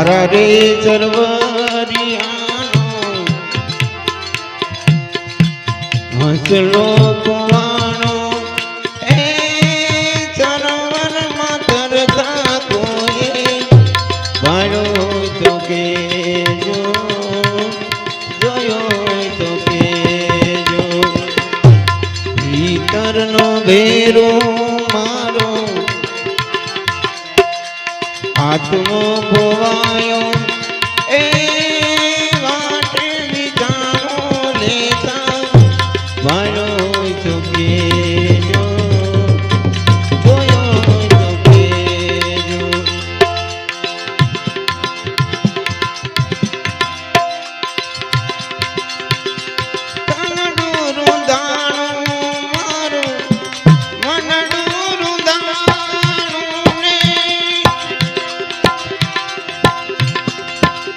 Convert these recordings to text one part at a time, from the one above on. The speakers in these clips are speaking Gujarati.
મારા રે સરવરિયાનો હસલો કુવાનો એ સરોવરમાં તરતા કોઈ ભાડો તો કેજો જોયો તો કેજો ભીતરનો ભેરો મારો આત્મો ખોવાયો એ વાટે વિચારો લેતા ભાડો તો કેજો જોયો તો કેજો તનડું દાણું મારું મનડું દાણું ને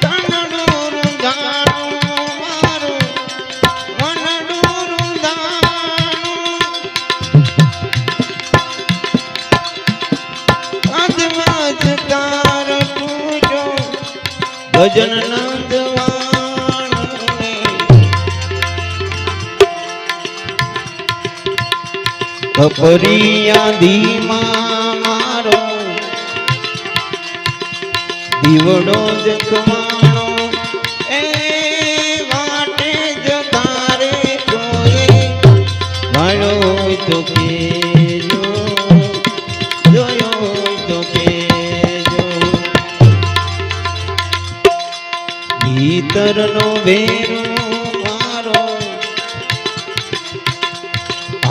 તનડું દાણું મારું મનડું દાણું અધવાજ તાર પૂજો ભજન નંદવાણું ને કપરિયા ધીમા મારો દીવડો જખવાણો એ વાટે જતા રે કોઈ ભાડો તો કેજો જોયો તો કેજો ભીતરનો ભેરો મારો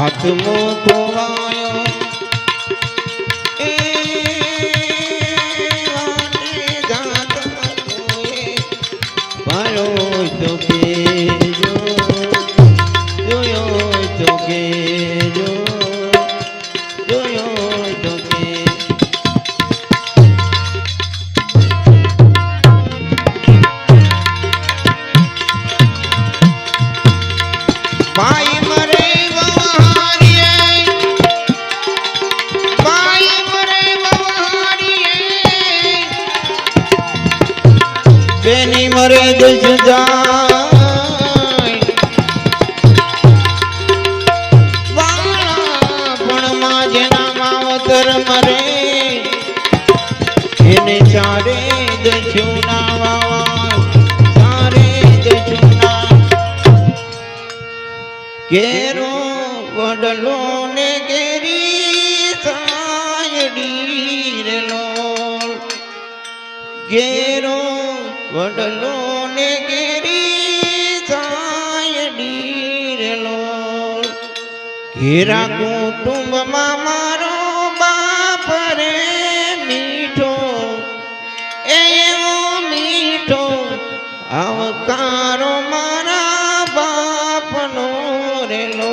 આત્મો ખોવાયો એ વાટે જાતા કોઈ ભાડો તો કેજો જોયો તો કેજો જોયો તો કેજો ભાઈ મરે વહારીએ ભાઈ મરે વહારીએ બેની મરે દસ જાય વાળા પણ માં જેના માવતર મરે એને ચારે દસુના વાવા ચારે દસુના કેરો વડલો ને કેરી સાયડી રેલો કેરો વડલો ને કેરી સાયડી રેલો ઘેરા કુટુંબમાં મારો બાપ રે મીઠો એવો મીઠો આવકારો મારા બાપનો રેલો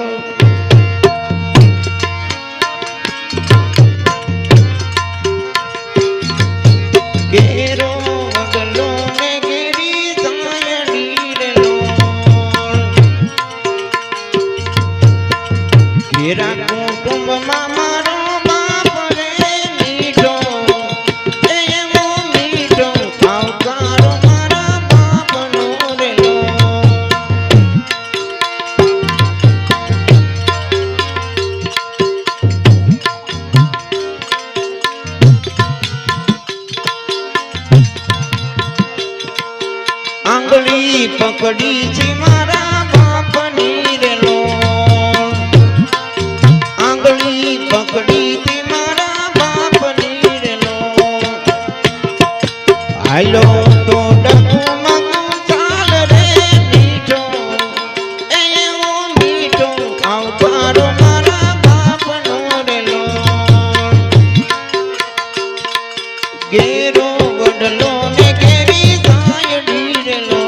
કેરો વડલો ને કેરી સાયડી રેલો ઘેરા કુટુંબમાં મારો બાપ રે મીઠો એવો મીઠો આવકારો મારા બાપનો રેલો આંગળી પકડી છે મારા બાપની રેલો આંગળી પકડી છે મારા બાપની રેલો હાલો તો ડગમાં ચાલ રે મીઠો એવો મીઠો આવકારો મારા બાપનો રેલો ઘેરો વડલો ને કેરી સાયડી રેલો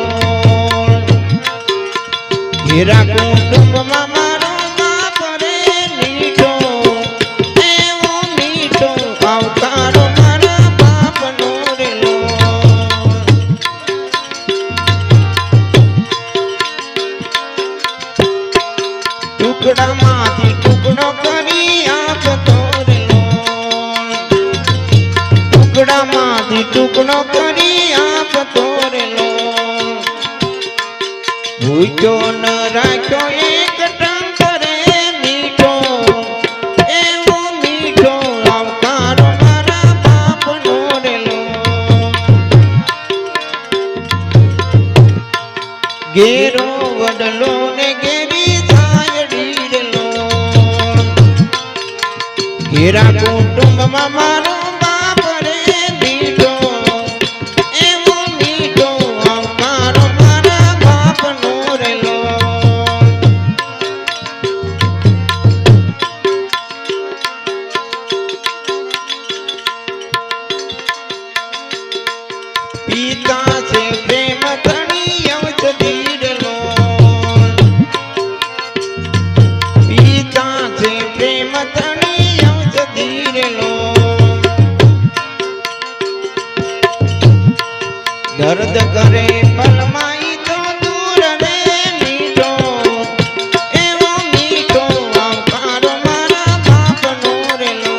ઘેરા કુટુંબમાં મારો બાપ રે મીઠો એવો મીઠો આવકારો મારા બાપનો રેલો ટુકડામાંથી ટુકડો કરી આપતો રેલો ટુકડામાંથી ટુકડો કરી ભૂખ્યો ન રાખ્યો એક ટંકરે મીઠો એવો મીઠો આવકારો મારા બાપનો રેલો ઘેરો વડલો ને ઘેરી સાયડી રેલો ઘેરા કુટુંબમાં મારો બાપ રે મીઠો એવો મીઠો આવકારો મારા બાપનો રેલો પિતા છે પ્રેમ ધણી ઔષધી રેલો પિતા છે પ્રેમ ધણી ઔષધી રેલો દર્દ કરે પલમાઈ તો દૂર રે મીઠો એવો મીઠો આવકારો મારા બાપનો રેલો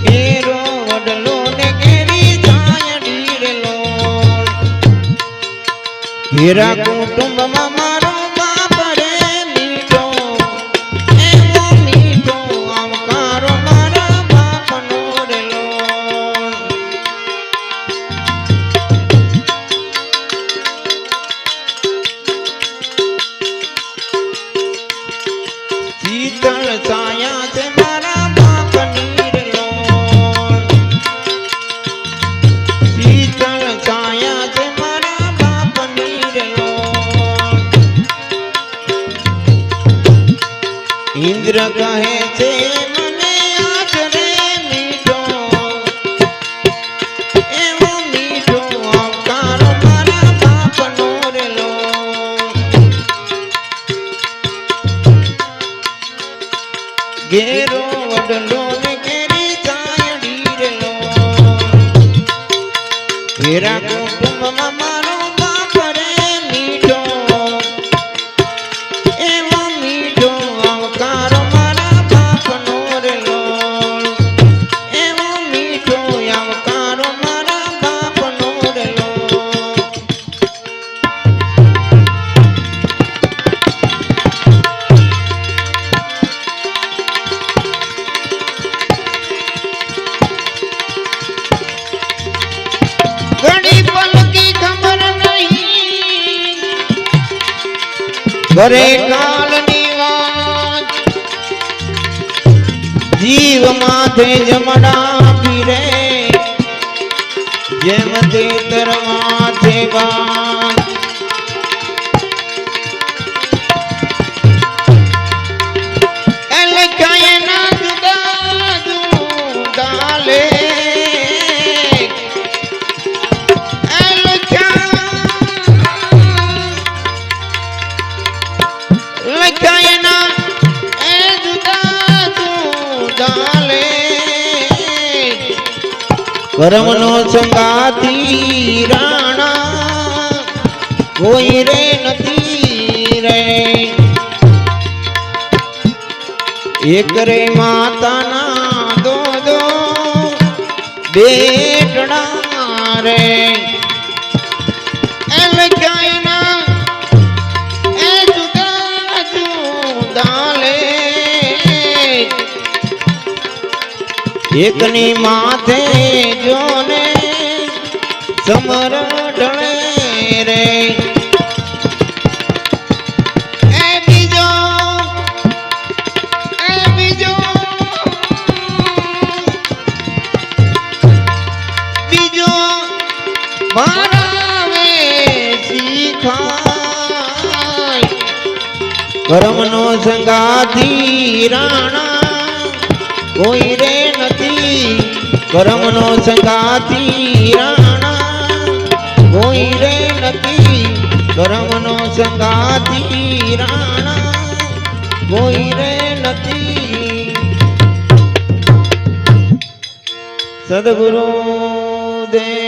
ઘેરો વડલો ને ઘેરી સાયડી રેલો ઘેરા કુટુંબમાં મારો બાપ રે મીઠો એવો મીઠો આવકારો મારા બાપનો રેલો શીતળ છાયા છે મારા બાપની રેલો શીતળ છાયા છે મારા બાપની રેલો ઇન્દ્ર કહે છે મને આજ રે મીઠો એવો મીઠો આવકારો મારા બાપનો રેલો ઘેરો વડલો ને ઘેરી સાયડી રેલો ઘેરા કુટુંબમાં મારો બાપ રે મીઠો એવો મીઠો આવકારો મારા બાપનો રેલો એવો મીઠો આવકારો મારા બાપનો રેલો ઘડી પલ કી ખબર નહીં ઘરે કાલની વાત જીવ માથે જમડા પીરે જેમ તે તરવા છે વાત એટલે કાંઈ ના જુદા જુદા લે કર્મનો સંગાતી રાણા કોઈ રે નથી રે એક રે માતાના દો દો બેટડા રે એટલે ક્યાંય ના એ જુદા જુદા લે એકની માથે જોને સમર ઢળે રે એ બીજો બીજો મારાવે શીખાય કર્મનો સંગાતી રાણા કોઈ રે નથી કર્મનો સંગાતી રાણા કોઈ રે નથી કર્મનો સંગાતી રાણા કોઈ રે નથી સદગુરુ દેવ